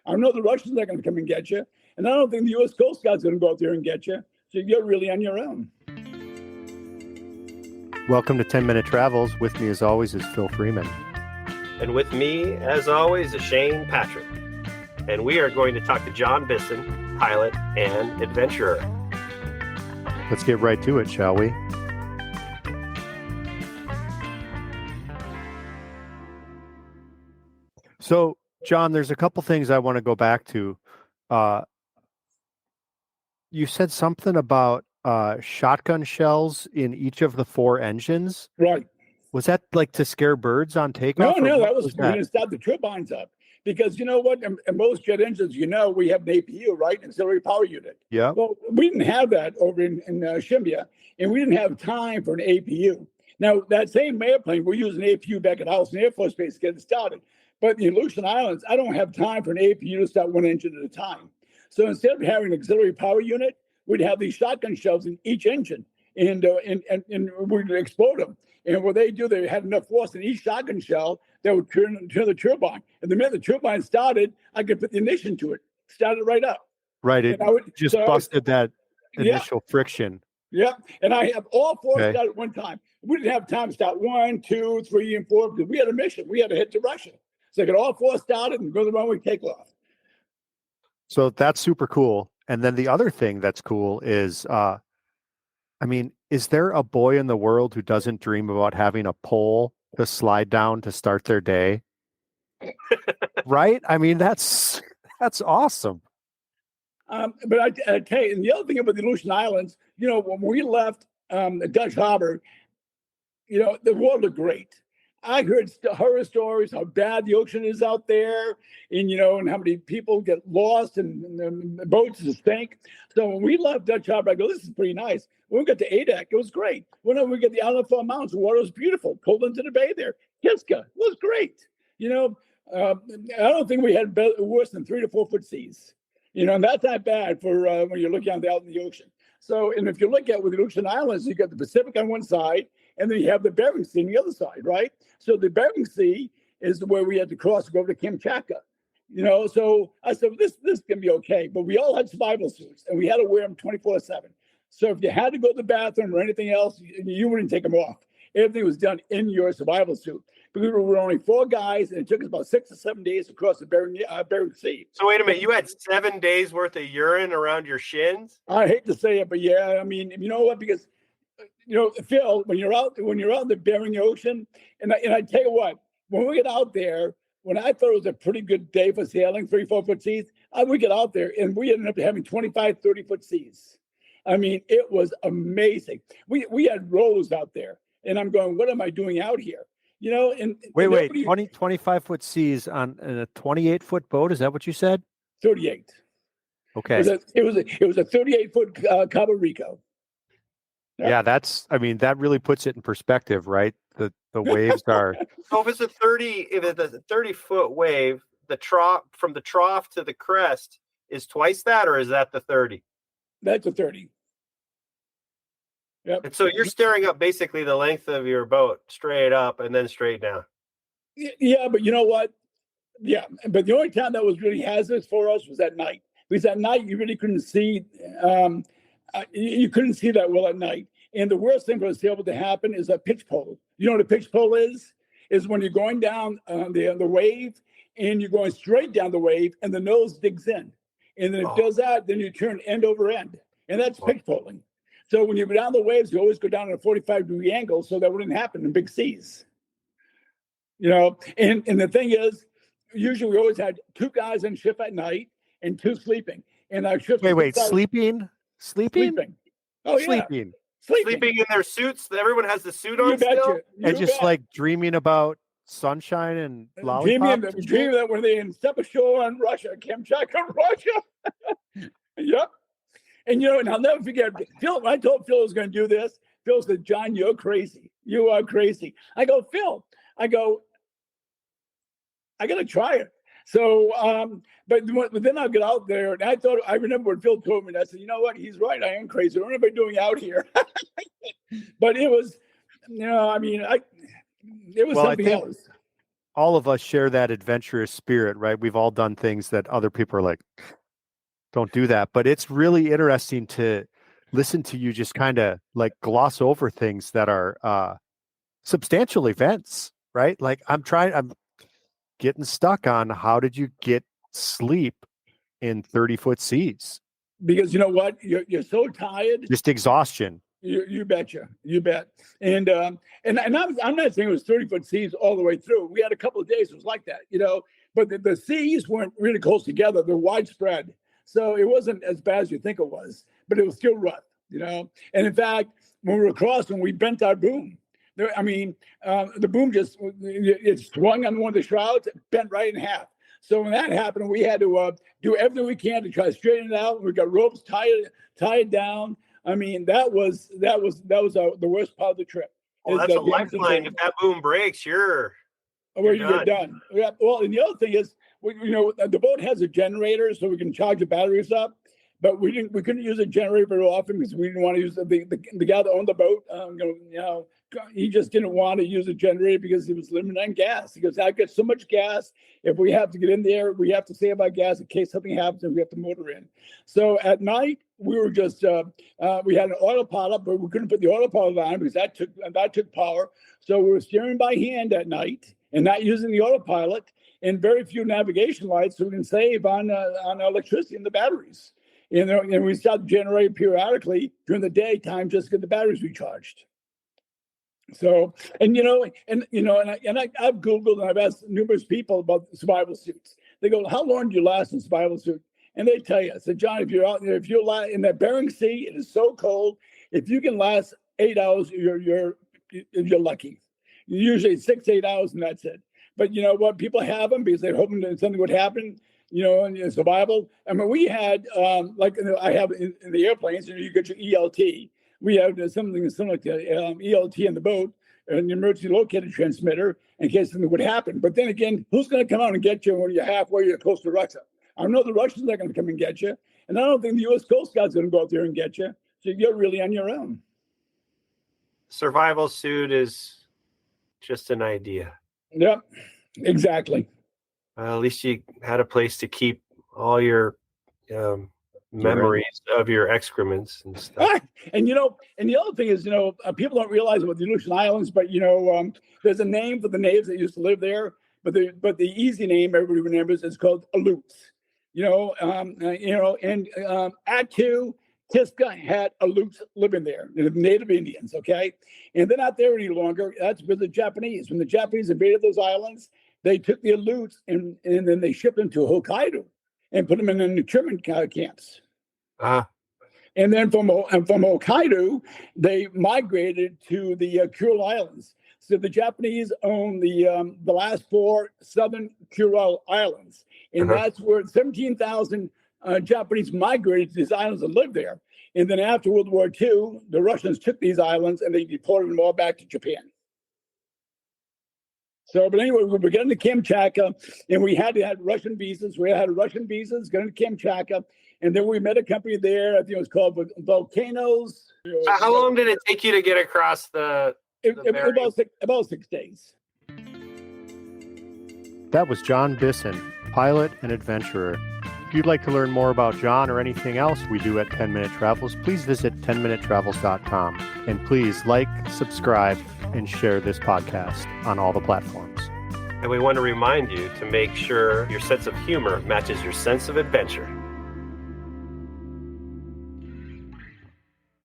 I know the Russians are going to come and get you. And I don't think the U.S. Coast Guard's going to go out there and get you. So you're really on your own. Welcome to 10-Minute Travels. With me, as always, is Phil Freeman. And with me, as always, is Shane Patrick. And we are going to talk to Jon Bisson, pilot and adventurer. Let's get right to it, shall we? So, Jon, there's a couple things I want to go back to. You said something about shotgun shells in each of the 4 engines. Right. Was that like to scare birds on takeoff? No, that was to start the turbines up. Because you know what? In most jet engines, we have an APU, right? Auxiliary power unit. Yeah. Well, we didn't have that over in Shimbia, and we didn't have time for an APU. Now, that same airplane, we're using an APU back at Aleutian Air Force Base to get it started. But in the Aleutian Islands, I don't have time for an APU to start one engine at a time. So instead of having an auxiliary power unit, we'd have these shotgun shells in each engine, and we'd explode them. And what they do, they had enough force in each shotgun shell that would turn the turbine. And the minute the turbine started, I could put the ignition to it, start it right up. Right, it busted that initial friction. Yeah, and I have all 4 start at one time. We didn't have time to start 1, 2, 3, and 4 because we had a mission. We had to hit to Russia. So I got all 4 started and go the runway, take off. So that's super cool. And then the other thing that's cool is, is there a boy in the world who doesn't dream about having a pole to slide down to start their day? Right? I mean, that's awesome. But I tell you, and the other thing about the Aleutian Islands, when we left Dutch Harbor, the world looked great. I heard horror stories, how bad the ocean is out there, and how many people get lost and the boats stink. So when we left Dutch Harbor, I go, this is pretty nice. When we got to Adak, it was great. When we get the Island Fall Mountains, the water was beautiful. Pulled into the bay there. Kiska was great. I don't think we had worse than 3 to 4 foot seas. And that's not bad for when you're looking out in the ocean. So, and if you look at with the Aleutian Islands, you got the Pacific on one side, and then you have the Bering Sea on the other side, right? So the Bering Sea is where we had to cross to go to Kamchatka. So I said, this can be okay. But we all had survival suits, and we had to wear them 24/7. So if you had to go to the bathroom or anything else, you wouldn't take them off. Everything was done in your survival suit. Because we were only 4 guys, and it took us about 6 or 7 days to cross the Bering Sea. So wait a minute, you had 7 days worth of urine around your shins? I hate to say it, but yeah, I mean, you know what? Because Phil, when you're out in the Bering Ocean, and I tell you what, when we get out there, when I thought it was a pretty good day for sailing, 3-4 foot seas, we get out there and we ended up having 25, 30 foot seas. I mean, it was amazing. We had rows out there, and I'm going, what am I doing out here? Wait, 25 foot seas on a 28 foot boat. Is that what you said? 38. Okay. It was a 38 foot Cabo Rico. Yeah, that really puts it in perspective, right? The waves are. So if it's a 30-foot wave, the trough from the trough to the crest is twice that, or is that the 30? That's a 30. Yep. And so you're staring up basically the length of your boat straight up and then straight down. Yeah, but you know what? Yeah, but the only time that was really hazardous for us was at night. Because at night you really couldn't see. You couldn't see that well at night. And the worst thing for a sailboat to happen is a pitch pole. You know what a pitch pole is? Is when you're going down the wave and you're going straight down the wave and the nose digs in. And then it does that, then you turn end over end. And that's pitch poling. So when you go down the waves, you always go down at a 45-degree angle so that wouldn't happen in big seas. And the thing is, usually we always had 2 guys on ship at night and 2 sleeping. And our ship sleeping? Oh, yeah. Sleeping in their suits. Everyone has the suit on still. And just like dreaming about sunshine and lollipops. Dreaming that when they step ashore on Kamchatka, Russia. Yep. And and I'll never forget, Phil, when I told Phil I was going to do this, Phil said, Jon, you're crazy. You are crazy. I go, Phil, I got to try it. So, but then I'll get out there, and I remember when Phil told me, and I said, you know what? He's right. I am crazy. What am I doing out here? But it was, it was something else. all of us share that adventurous spirit, right? We've all done things that other people are like, don't do that. But it's really interesting to listen to you just kind of like gloss over things that are substantial events, right? Like I'm getting stuck on how did you get sleep in 30-foot seas? Because you know what? You're so tired. Just exhaustion. You betcha. You bet. And I'm not saying it was 30-foot seas all the way through. We had a couple of days it was like that, but the seas weren't really close together. They're widespread. So it wasn't as bad as you think it was, but it was still rough, And in fact, when we were crossing, we bent our boom. The boom it swung on one of the shrouds, bent right in half. So when that happened, we had to do everything we can to try to straighten it out. We got ropes tied down. That was the worst part of the trip. Well, that's a lifeline. If that boom breaks, you're done. Yeah. Well, and the other thing is, the boat has a generator, so we can charge the batteries up. But we couldn't use a generator very often because we didn't want to use the guy that owned the boat. He just didn't want to use a generator because he was limited on gas. He goes, I get so much gas. If we have to get in there, we have to save our gas in case something happens and we have to motor in. So at night, we were just, we had an autopilot, but we couldn't put the autopilot on because that took power. So we were steering by hand at night and not using the autopilot, and very few navigation lights, so we can save on electricity in the batteries. And we stopped generating periodically during the daytime just to get the batteries recharged. So, I've Googled and I've asked numerous people about survival suits. They go, how long do you last in survival suit? And they tell you, so John, if you're out there, if you're in that Bering Sea, it is so cold. If you can last 8 hours, you're lucky. Usually 6 to 8 hours, and that's it. But you know what? People have them because they're hoping that something would happen. In survival. We had I have in the airplanes. You get your ELT. We have something similar to ELT in the boat, an emergency locator transmitter in case something would happen. But then again, who's going to come out and get you when you're halfway, you're close to Russia? I know the Russians are going to come and get you, and I don't think the U.S. Coast Guard's going to go out there and get you. So you're really on your own. Survival suit is just an idea. Yep, exactly. At least you had a place to keep all your memories of your excrements and stuff. And the other thing is, people don't realize about the Aleutian Islands, but there's a name for the natives that used to live there. But the easy name everybody remembers is called Aleuts. Attu, Kiska had Aleuts living there, the native Indians. Okay, and they're not there any longer. That's with the Japanese. When the Japanese invaded those islands, they took the Aleuts and then they shipped them to Hokkaido and put them in the internment camps. And then from Hokkaido, they migrated to the Kuril Islands. So the Japanese own the last 4 southern Kuril Islands. And that's where 17,000 Japanese migrated to these islands and lived there. And then after World War II, the Russians took these islands and they deported them all back to Japan. So, but anyway, we were getting to Kamchatka, and we had to have Russian visas. We had Russian visas going to Kamchatka, and then we met a company there. I think it was called Volcanoes. How long did it take you to get across the about 6 days. That was Jon Bisson, pilot and adventurer. If you'd like to learn more about Jon or anything else we do at 10 Minute Travels, please visit 10minutetravels.com. And please like, subscribe, and share this podcast on all the platforms. And we want to remind you to make sure your sense of humor matches your sense of adventure.